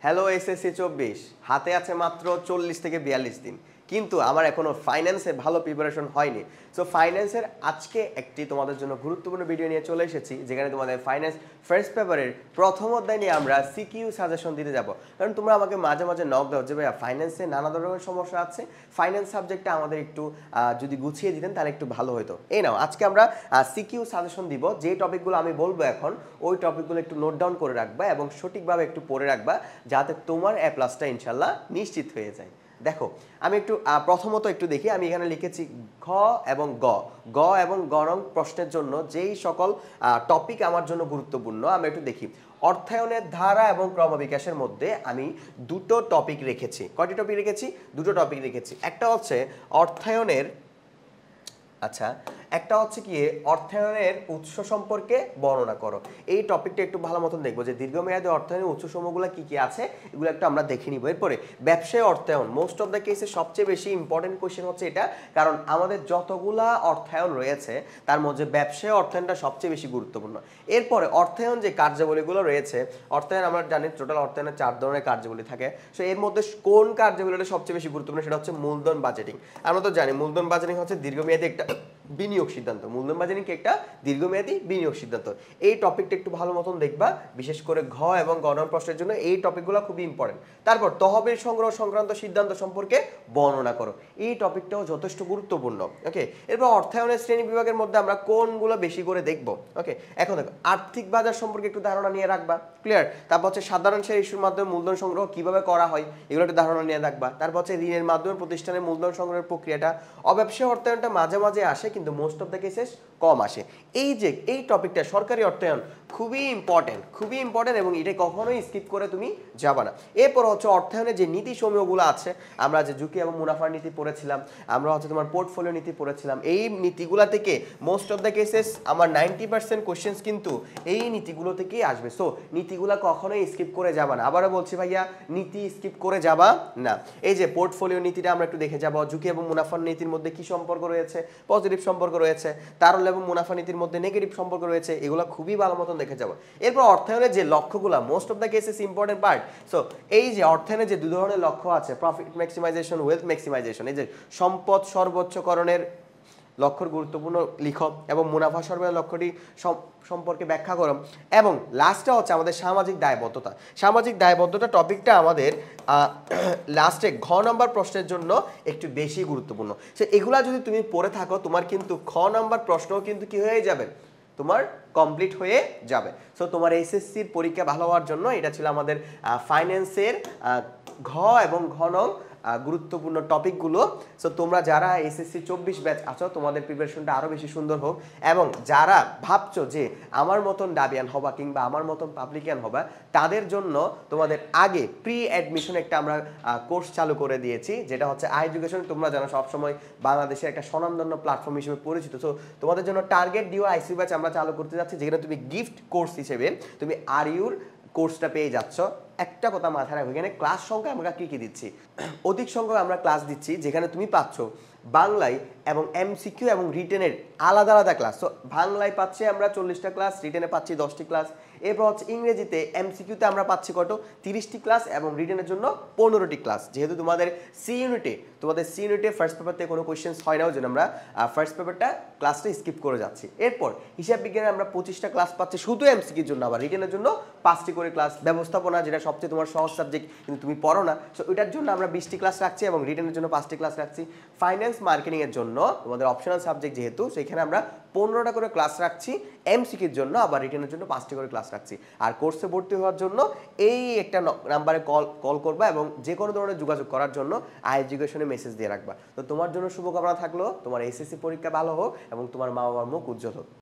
Hello SSC 24, হাতে আছে মাত্র 40 থেকে 42 দিন, কিন্তু আমার এখনো ফাইন্যান্সের ভালো প্রিপারেশন হয়নি। সো ফাইন্যান্সের আজকে একটি তোমাদের জন্য গুরুত্বপূর্ণ ভিডিও নিয়ে চলে এসেছি, যেখানে তোমাদের ফাইন্যান্স ফার্স্ট পেপারের প্রথম অধ্যায় নিয়ে আমরা সিকিউ সাজেশন দিতে যাব। কারণ তোমরা আমাকে মাঝে মাঝে নক দাও যে ভাইয়া ফাইন্যান্সে নানা ধরনের সমস্যা আছে, ফাইন্যান্স সাবজেক্টটা আমাদের একটু যদি গুছিয়ে দিতেন তাহলে একটু ভালো হতো। এই নাও, আজকে আমরা সিকিউ সাজেশন দিব। যে টপিকগুলো আমি বলবো এখন, ওই টপিকগুলো একটু নোট ডাউন করে রাখবা এবং সঠিকভাবে একটু পড়ে রাখবা, যাতে তোমার এ প্লাসটা ইনশাল্লাহ নিশ্চিত হয়ে যায়। দেখো, আমি একটু প্রথমত একটু দেখি। আমি এখানে লিখেছি ঘ এবং গ এবং গরম প্রশ্নের জন্য যেই সকল টপিক আমার জন্য গুরুত্বপূর্ণ, আমরা একটু দেখি। অর্থায়নের ধারা এবং ক্রমবিকাশের মধ্যে আমি দুটো টপিক রেখেছি। কয়টি টপিক রেখেছি? দুটো টপিক রেখেছি। একটা হচ্ছে অর্থায়নের, আচ্ছা, একটা হচ্ছে কি অর্থায়নের উৎস সম্পর্কে বর্ণনা করো। এই টপিকটা একটু ভালো মতন দেখবো যে দীর্ঘমেয়াদী অর্থায়নের উৎসসমূহগুলো কি কি আছে, এগুলো একটু আমরা দেখে নিব। এরপরে ব্যবসায় অর্থায়ন, মোস্ট অফ দ্য কেসে সবচেয়ে বেশি ইম্পর্টেন্ট কোয়েশ্চেন হচ্ছে এটা, কারণ আমাদের যতগুলা অর্থায়ন রয়েছে তার মধ্যে ব্যবসায় অর্থায়নটা সবচেয়ে বেশি গুরুত্বপূর্ণ। এরপরে অর্থায়ন যে কার্যাবলীগুলো রয়েছে, অর্থায়ন আমরা জানি টোটাল অর্থায়নের 4 ধরনের কার্যাবলী থাকে। সো এর মধ্যে কোন কার্যাবলীটা সবচেয়ে বেশি গুরুত্বপূর্ণ, সেটা হচ্ছে মূলধন বাজেটিং। আমরা তো জানি মূলধন বাজেটিং হচ্ছে দীর্ঘমেয়াদী একটা বিনিয়োগ সিদ্ধান্ত। মূলধন বাজেটিং কি একটা দীর্ঘমেয়াদী বিনিয়োগ সিদ্ধান্ত। এই টপিকটা একটু ভালো মতন দেখবা, বিশেষ করে ঘ এবং গ নম্বর প্রশ্নের জন্য এই টপিকগুলো খুবই ইম্পর্টেন্ট। তারপর তহবিল সংগ্রহ সংক্রান্ত সিদ্ধান্ত সম্পর্কে বর্ণনা করো, এই টপিকটাও যথেষ্ট গুরুত্বপূর্ণ। ওকে, এরপর অর্থায়নের শ্রেণী বিভাগের মধ্যে আমরা কোনগুলো বেশি করে দেখব। ওকে, এখন দেখো, আর্থিক বাজার সম্পর্কে একটু ধারণা নিয়ে রাখবা, ক্লিয়ার। তারপর হচ্ছে সাধারণ শেয়ার ইস্যুর মাধ্যমে মূলধন সংগ্রহ কিভাবে করা হয়, এগুলো একটু ধারণা নিয়ে রাখবা। তারপর হচ্ছে ঋণের মাধ্যমে প্রতিষ্ঠানের মূলধন সংগ্রহের প্রক্রিয়াটা। অব্যবসায় অর্থায়নটা মাঝে মাঝে আসে, কিন্তু মোস্ট অফ দ্য কেসেস কম আসে। এই যে এই টপিকটা সরকারি অর্থায়ন খুবই ইম্পর্টেন্ট এবং এটা কখনোই স্কিপ করে তুমি যাবা না। এরপর হচ্ছে অর্থায়নের যে নীতি সমূহগুলো আছে, আমরা যে ঝুঁকি এবং মুনাফার নীতি পড়েছিলাম, আমরা হচ্ছে তোমার পোর্টফোলিও নীতি পড়েছিলাম। এই নীতিগুলা থেকে মোস্ট অফ দ্য কেসেস আমার 90% কোশ্চেন্স কিন্তু এই নীতিগুলো থেকেই আসবে। সো নীতিগুলা কখনোই স্কিপ করে যাবা না। আবারও বলছি ভাইয়া, নীতি স্কিপ করে যাবা না। এই যে পোর্টফোলিও নীতিটা আমরা একটু দেখে যাব। ঝুঁকি এবং মুনাফার নীতির মধ্যে কি সম্পর্ক রয়েছে, পজিটিভ সম্পর্ক রয়েছে। তারল্য এবং মুনাফা নীতির মধ্যে নেগেটিভ সম্পর্ক রয়েছে, এগুলো খুবই ভালো মতন দেখে যাব। এরপর অর্থায়নের যে লক্ষ্যগুলো, most of the cases important part. So এই যে অর্থায়নের যে 2 ধরনের লক্ষ্য আছে, প্রফিট ম্যাক্সিমাইজেশন, ওয়েলথ ম্যাক্সিমাইজেশন, এই যে সম্পদ সর্বোচ্চকরণের লক্ষ্যর গুরুত্বপূর্ণ লিখো এবং মুনাফা সর্বায়নের লক্ষ্যটি সম্পর্কে ব্যাখ্যা করো। এবং লাস্টটা হচ্ছে আমাদের সামাজিক দায়বদ্ধতা। সামাজিক দায়বদ্ধতা টপিকটা আমাদের লাস্টে ঘ নম্বর প্রশ্নের জন্য একটু বেশি গুরুত্বপূর্ণ। সো এগুলা যদি তুমি পড়ে থাকো, তোমার কিন্তু খ নম্বর প্রশ্নও কিন্তু কি হয়ে যাবে, তোমার কমপ্লিট হয়ে যাবে। সো তোমার এইচএসসির পরীক্ষা ভালো হওয়ার জন্য এটা ছিল আমাদের ফাইন্যান্সের ঘ এবং ঘ নং গুরুত্বপূর্ণ টপিকগুলো। সো তোমরা যারা এসএসসি 24 ব্যাচ আছো, তোমাদের প্রিপারেশনটা আরও বেশি সুন্দর হোক। এবং যারা ভাবছো যে আমার মতন ডাবিয়ান হবা কিংবা আমার মতন পাবলিকান হবা, তাদের জন্য তোমাদের আগে প্রি অ্যাডমিশন একটা আমরা কোর্স চালু করে দিয়েছি, যেটা হচ্ছে আই এডুকেশন। তোমরা জানো সবসময় বাংলাদেশের একটা স্বনামধন্য প্ল্যাটফর্ম হিসেবে পরিচিত। সো তোমাদের জন্য টার্গেট ডিও আইসিইউ ব্যাচ আমরা চালু করতে যাচ্ছি, যেখানে তুমি গিফট কোর্স হিসেবে তুমি আরইউর কোর্সটা পেয়ে যাচ্ছ। একটা কথা মাথায় রাখো, এখানে ক্লাস সংখ্যা আমরা কি কি দিচ্ছি, অধিক সংখ্যক আমরা ক্লাস দিচ্ছি, যেখানে তুমি পাচ্ছ বাংলায় এবং এমসিকিউ এবং রিটেনের আলাদা আলাদা ক্লাস। সো বাংলায় পাচ্ছি আমরা 40টা ক্লাস, রিটেনে পাচ্ছি 10টি ক্লাস। এরপর হচ্ছে ইংরেজিতে এমসিকিউতে আমরা পাচ্ছি কত, 30টি ক্লাস এবং রিটেনের জন্য 15টি ক্লাস। যেহেতু তোমাদের সি ইউনিটে ফার্স্ট পেপার থেকে কোনো কোয়েশ্চেন্স হয় না, ওই জন্য আমরা ফার্স্ট পেপারটা ক্লাসটা স্কিপ করে যাচ্ছি। এরপর হিসাব বিজ্ঞানে আমরা 25টা ক্লাস পাচ্ছি শুধু এমসিকিউর জন্য, আবার রিটেনের জন্য 5টি করে ক্লাস। ব্যবস্থাপনা, যেটা সবচেয়ে তোমার সহজ সাবজেক্ট কিন্তু তুমি পড়ো না, সো এটার জন্য আমরা 20টি ক্লাস রাখছি এবং রিটেনের জন্য 5টি ক্লাস রাখছি। ফাইন্যান্স মার্কেটিং এর জন্য তোমাদের অপশনাল সাবজেক্ট যেহেতু, সেখানে আমরা 15টা করে ক্লাস রাখছি এমসিকিউর জন্য, আবার রিটেনের জন্য 5টি করে ক্লাস রাখছি। আর কোর্সে ভর্তি হওয়ার জন্য এই একটা নাম্বারে কল করবা এবং যে কোনো ধরনের যোগাযোগ করার জন্য আই এডুকেশনে মেসেজ দিয়ে রাখবা। তো তোমার জন্য শুভকামনা থাকলো, তোমার এসএসসি পরীক্ষা ভালো হোক এবং তোমার মা বাবার মুখ উজ্জ্বল হোক।